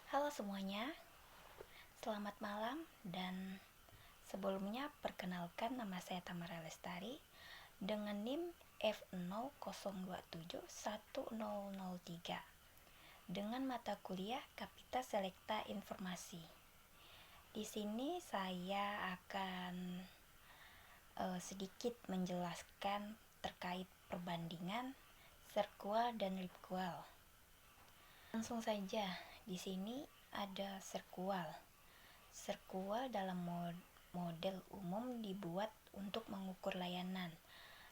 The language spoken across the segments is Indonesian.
Halo semuanya, selamat malam dan sebelumnya perkenalkan nama saya Tamara Lestari dengan NIM F002710003 dengan mata kuliah Kapita Selekta Informasi. Di sini saya akan sedikit menjelaskan terkait perbandingan SERQUAL dan LibQual. Langsung saja, di sini ada SERQUAL. SERQUAL dalam model umum dibuat untuk mengukur layanan.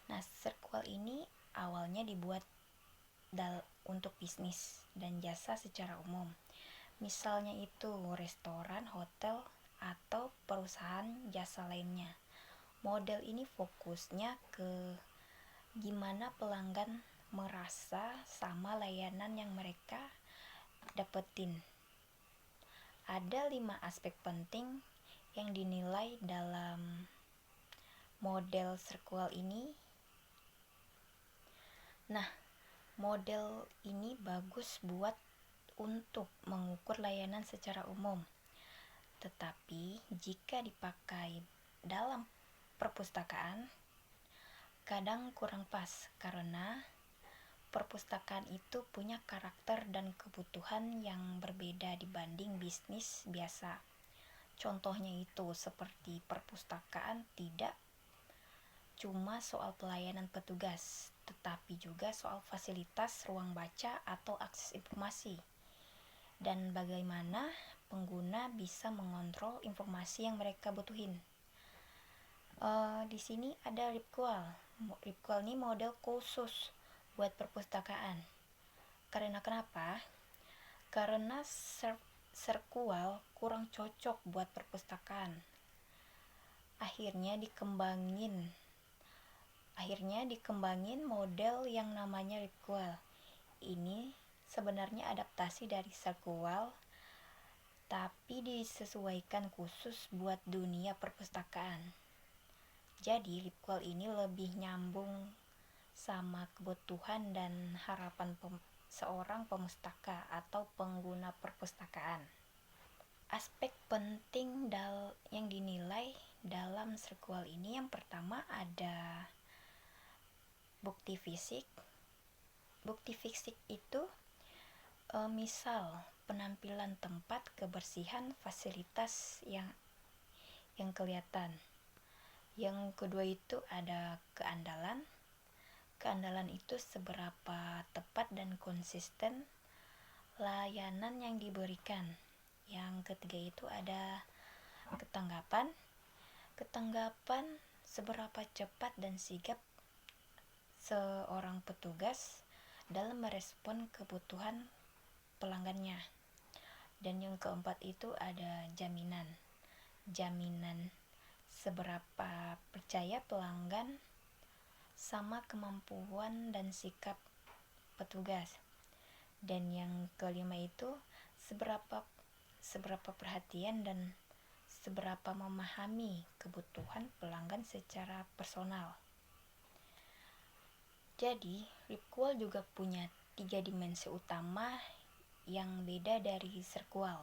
Nah, SERQUAL ini awalnya dibuat untuk bisnis dan jasa secara umum. Misalnya itu restoran, hotel, atau perusahaan jasa lainnya. Model ini fokusnya ke gimana pelanggan merasa sama layanan yang mereka dapetin. Ada 5 aspek penting yang dinilai dalam model SERQUAL ini. Nah, model ini bagus buat untuk mengukur layanan secara umum. Tetapi jika dipakai dalam perpustakaan, kadang kurang pas karena perpustakaan itu punya karakter dan kebutuhan yang berbeda dibanding bisnis biasa. Contohnya itu seperti perpustakaan tidak cuma soal pelayanan petugas, tetapi juga soal fasilitas ruang baca atau akses informasi, dan bagaimana pengguna bisa mengontrol informasi yang mereka butuhin. Di sini ada LibQual. LibQual ini model khusus buat perpustakaan. Karena kenapa? Karena SERQUAL kurang cocok buat perpustakaan. Akhirnya dikembangin model yang namanya LibQual. Ini sebenarnya adaptasi dari SERQUAL, tapi disesuaikan khusus buat dunia perpustakaan. Jadi LibQual ini lebih nyambung sama kebutuhan dan harapan seorang pemustaka atau pengguna perpustakaan. Aspek penting yang dinilai dalam SERQUAL ini yang pertama ada bukti fisik. Bukti fisik itu misal penampilan tempat, kebersihan, fasilitas yang kelihatan. Yang kedua itu ada keandalan. Keandalan itu seberapa tepat dan konsisten layanan yang diberikan. Yang ketiga itu ada ketanggapan. Ketanggapan seberapa cepat dan sigap seorang petugas dalam merespon kebutuhan pelanggannya. Dan yang keempat itu ada jaminan. Jaminan seberapa percaya pelanggan sama kemampuan dan sikap petugas. Dan yang kelima itu seberapa perhatian dan seberapa memahami kebutuhan pelanggan secara personal. Jadi, LibQual juga punya 3 dimensi utama yang beda dari SERQUAL.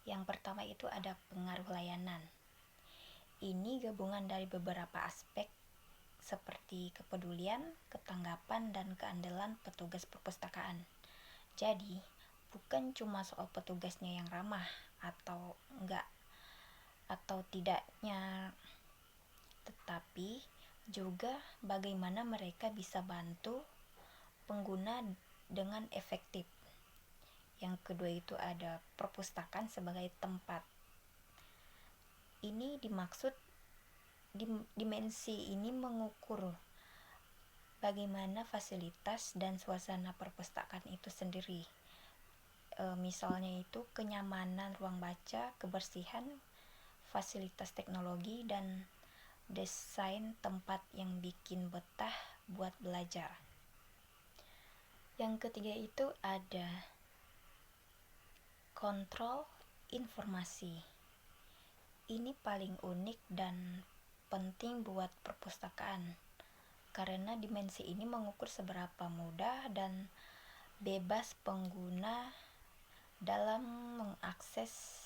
Yang pertama itu ada pengaruh layanan. Ini gabungan dari beberapa aspek seperti kepedulian, ketanggapan, dan keandalan petugas perpustakaan. Jadi, bukan cuma soal petugasnya yang ramah atau tidaknya, tetapi juga bagaimana mereka bisa bantu pengguna dengan efektif. Yang kedua itu ada perpustakaan sebagai tempat. Ini dimaksud dimensi ini mengukur bagaimana fasilitas dan suasana perpustakaan itu sendiri. Misalnya itu kenyamanan ruang baca, kebersihan, fasilitas teknologi, dan desain tempat yang bikin betah buat belajar. Yang ketiga itu ada kontrol informasi. Ini paling unik dan penting buat perpustakaan karena dimensi ini mengukur seberapa mudah dan bebas pengguna dalam mengakses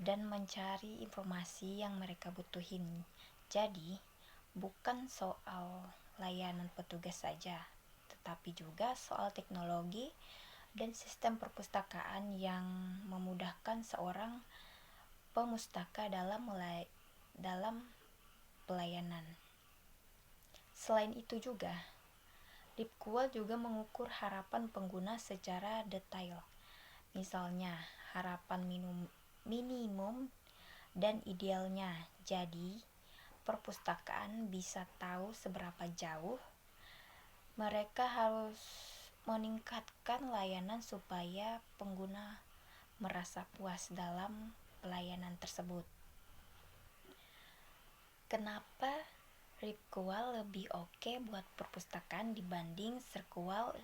dan mencari informasi yang mereka butuhin. Jadi, bukan soal layanan petugas saja, tetapi juga soal teknologi dan sistem perpustakaan yang memudahkan seorang pemustaka dalam pelayanan. Selain itu juga, LibQual juga mengukur harapan pengguna secara detail. Misalnya, harapan minimum dan idealnya. Jadi, perpustakaan bisa tahu seberapa jauh mereka harus meningkatkan layanan supaya pengguna merasa puas dalam pelayanan tersebut. Kenapa LibQual lebih oke buat perpustakaan dibanding Searchwal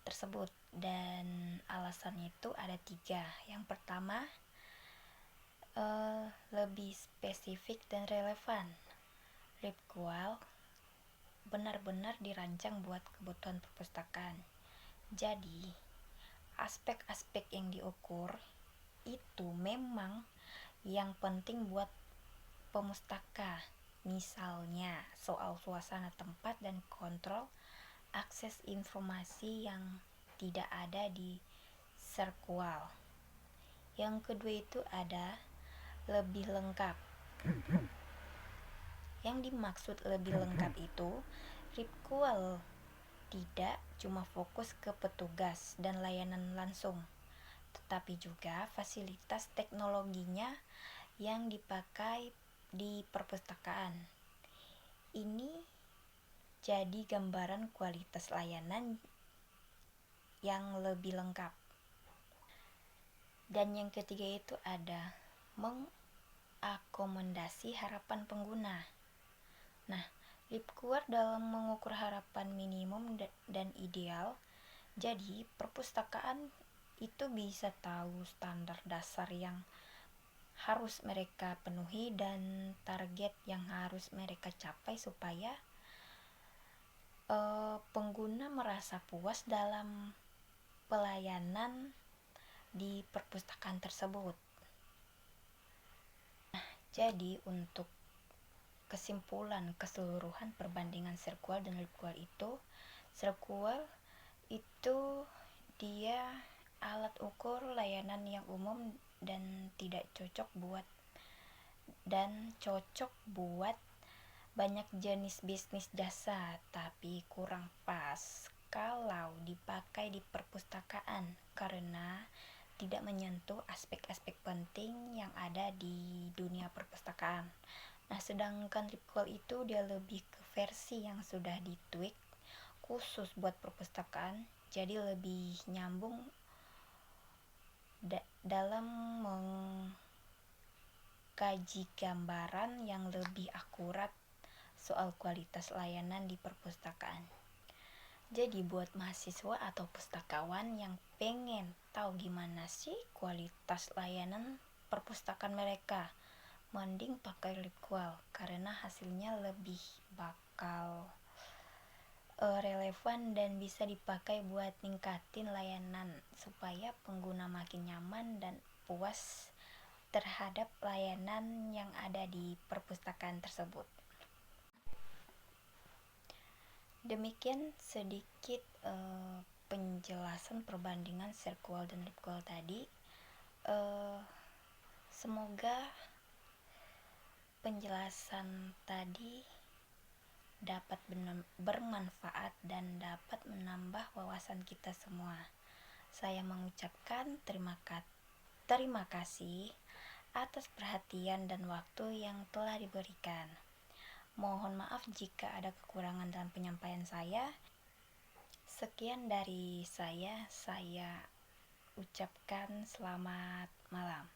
tersebut? Dan alasannya itu ada 3. Yang pertama, lebih spesifik dan relevan. LibQual benar-benar dirancang buat kebutuhan perpustakaan. Jadi, aspek-aspek yang diukur itu memang yang penting buat pemustaka. Misalnya, soal suasana tempat dan kontrol akses informasi yang tidak ada di Searchwal. Yang kedua itu ada lebih lengkap. Yang dimaksud lebih lengkap itu, LibQual tidak cuma fokus ke petugas dan layanan langsung, tetapi juga fasilitas teknologinya yang dipakai di perpustakaan. Ini jadi gambaran kualitas layanan yang lebih lengkap. Dan yang ketiga itu ada mengakomodasi harapan pengguna. Nah, LibQual dalam mengukur harapan minimum dan ideal, jadi perpustakaan itu bisa tahu standar dasar yang harus mereka penuhi dan target yang harus mereka capai supaya pengguna merasa puas dalam pelayanan di perpustakaan tersebut. Jadi untuk kesimpulan keseluruhan perbandingan Searchwal dan LibQual itu, Searchwal itu dia alat ukur layanan yang umum dan cocok buat banyak jenis bisnis jasa, tapi kurang pas kalau dipakai di perpustakaan karena tidak menyentuh aspek-aspek penting yang ada di dunia perpustakaan. Nah, sedangkan LibQual itu dia lebih ke versi yang sudah ditweak khusus buat perpustakaan, jadi lebih nyambung dalam mengkaji gambaran yang lebih akurat soal kualitas layanan di perpustakaan. Jadi buat mahasiswa atau pustakawan yang pengen tahu gimana sih kualitas layanan perpustakaan mereka, mending pakai LibQual karena hasilnya lebih bakal relevan dan bisa dipakai buat ningkatin layanan supaya pengguna makin nyaman dan puas terhadap layanan yang ada di perpustakaan tersebut. Demikian sedikit penjelasan perbandingan Searchwal dan LibQual tadi. Semoga penjelasan tadi dapat bermanfaat dan dapat menambah wawasan kita semua. Saya mengucapkan terima kasih atas perhatian dan waktu yang telah diberikan. Mohon maaf jika ada kekurangan dalam penyampaian saya. Sekian dari saya ucapkan selamat malam.